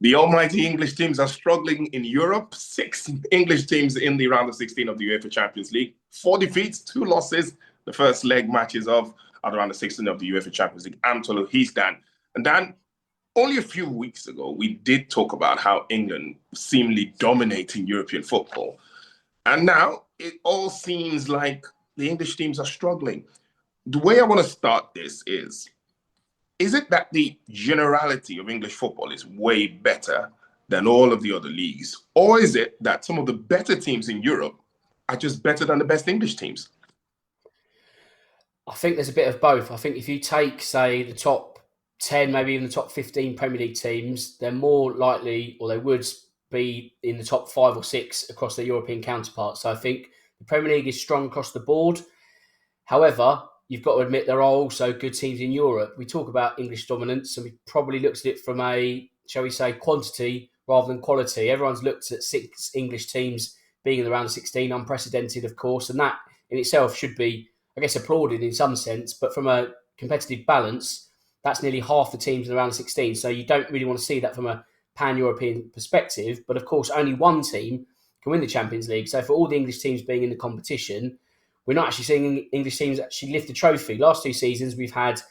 The almighty English teams are struggling in Europe. 6 English teams in the round of 16 of the UEFA Champions League. 4 defeats, 2 losses. The first leg matches of the round of 16 of the UEFA Champions League. I'm Tolu, he's Dan. And Dan, only a few weeks ago, we did talk about how England seemingly dominating European football. And now it all seems like the English teams are struggling. The way I want to start this is it that the generality of English football is way better than all of the other leagues? Or is it that some of the better teams in Europe are just better than the best English teams? I think there's a bit of both. I think if you take, say, the top 10, maybe even the top 15 Premier League teams, they're more likely, or they would be in the top 5 or 6 across their European counterparts. So I think the Premier League is strong across the board. However, you've got to admit there are also good teams in Europe. We talk about English dominance, and we probably looked at it from a, shall we say, quantity rather than quality. Everyone's looked at 6 English teams being in the round of 16, unprecedented, of course, and that in itself should be, I guess, applauded in some sense. But from a competitive balance, that's nearly half the teams in the round of 16. So you don't really want to see that from a pan-European perspective. But of course, only one team can win the Champions League. So for all the English teams being in the competition, we're not actually seeing English teams actually lift the trophy. Last 2 seasons, we've had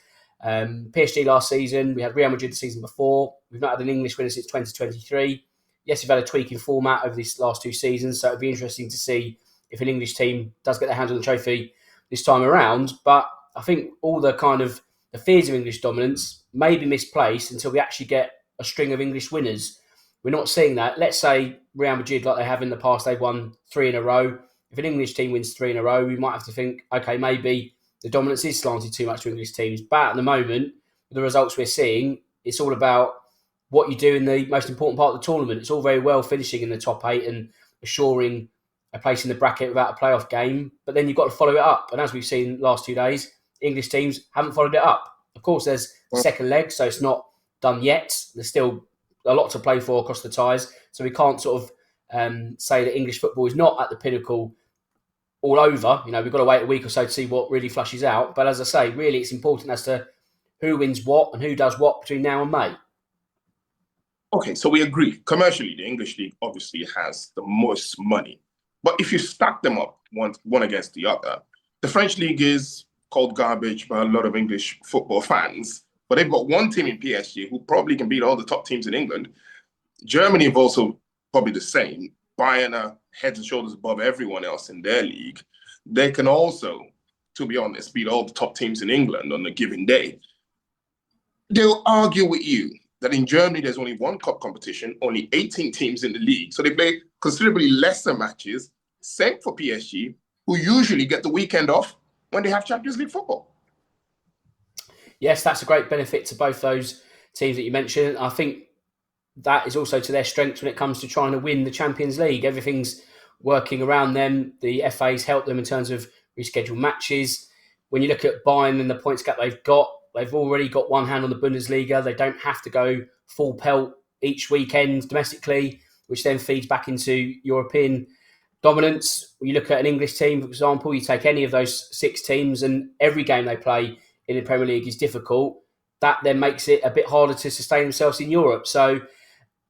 PSG last season. We had Real Madrid the season before. We've not had an English winner since 2023. Yes, we've had a tweak in format over these last 2 seasons. So it'd be interesting to see if an English team does get their hands on the trophy this time around. But I think all the kind of the fears of English dominance may be misplaced until we actually get a string of English winners. We're not seeing that. Let's say Real Madrid, like they have in the past, they've won 3 in a row. If an English team wins 3 in a row, we might have to think, okay, maybe the dominance is slanted too much to English teams. But at the moment, with the results we're seeing, it's all about what you do in the most important part of the tournament. It's all very well finishing in the top 8 and assuring a place in the bracket without a playoff game, but then you've got to follow it up. And as we've seen last 2 days, English teams haven't followed it up. Of course, there's the second leg, so it's not done yet. There's still a lot to play for across the ties. So we can't sort of say that English football is not at the pinnacle all over. You know, we've got to wait a week or so to see what really flushes out. But as I say, really it's important as to who wins what and who does what between now and May. Okay, so we agree. Commercially, the English league obviously has the most money. But if you stack them up one against the other, the French league is called garbage by a lot of English football fans. But they've got one team in PSG who probably can beat all the top teams in England. Germany have also probably the same. Bayern are heads and shoulders above everyone else in their league. They can also, to be honest, beat all the top teams in England on a given day. They'll argue with you that in Germany, there's only one cup competition, only 18 teams in the league. So they play considerably lesser matches. Same for PSG, who usually get the weekend off when they have Champions League football. Yes, that's a great benefit to both those teams that you mentioned. I think that is also to their strengths when it comes to trying to win the Champions League. Everything's working around them. The FA's helped them in terms of rescheduled matches. When you look at Bayern and the points gap they've already got one hand on the Bundesliga. They don't have to go full pelt each weekend domestically, which then feeds back into European dominance. When you look at an English team, for example, you take any of those 6 teams and every game they play in the Premier League is difficult. That then makes it a bit harder to sustain themselves in Europe. So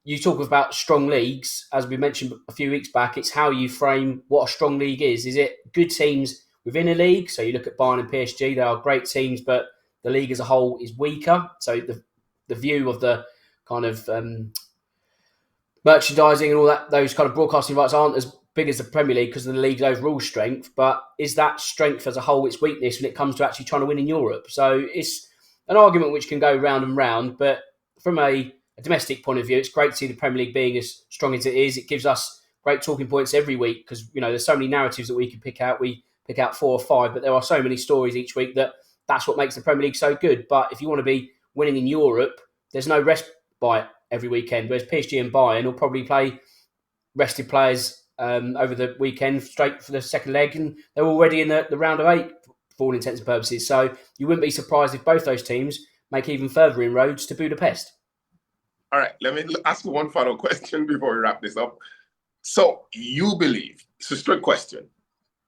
you talk about strong leagues, as we mentioned a few weeks back, it's how you frame what a strong league is. Is it good teams within a league? So you look at Bayern and PSG, they are great teams, but the league as a whole is weaker. So the view of the kind of merchandising and all that, those kind of broadcasting rights aren't as big as the Premier League because of the league's overall strength. But is that strength as a whole its weakness when it comes to actually trying to win in Europe? So it's an argument which can go round and round. But from a domestic point of view, it's great to see the Premier League being as strong as it is. It gives us great talking points every week because, you know, there's so many narratives that we can pick out. We pick out 4 or 5, but there are so many stories each week that's what makes the Premier League so good. But if you want to be winning in Europe, there's no respite every weekend, whereas PSG and Bayern will probably play rested players over the weekend straight for the second leg, and they're already in the round of 8 for all intents and purposes. So you wouldn't be surprised if both those teams make even further inroads to Budapest. All right, let me ask you one final question before we wrap this up. So you believe, it's a strict question,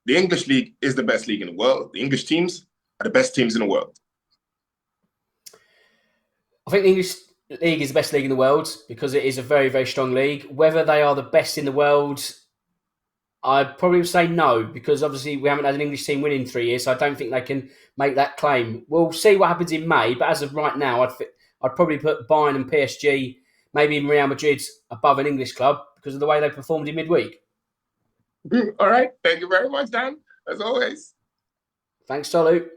the English league is the best league in the world? The English teams are the best teams in the world? I think the English league is the best league in the world because it is a very, very strong league. Whether they are the best in the world, I'd probably say no, because obviously we haven't had an English team win in 3 years, so I don't think they can make that claim. We'll see what happens in May, but as of right now, I'd probably put Bayern and PSG, maybe even Real Madrid, above an English club because of the way they performed in midweek. All right. Thank you very much, Dan, as always. Thanks, Tolu.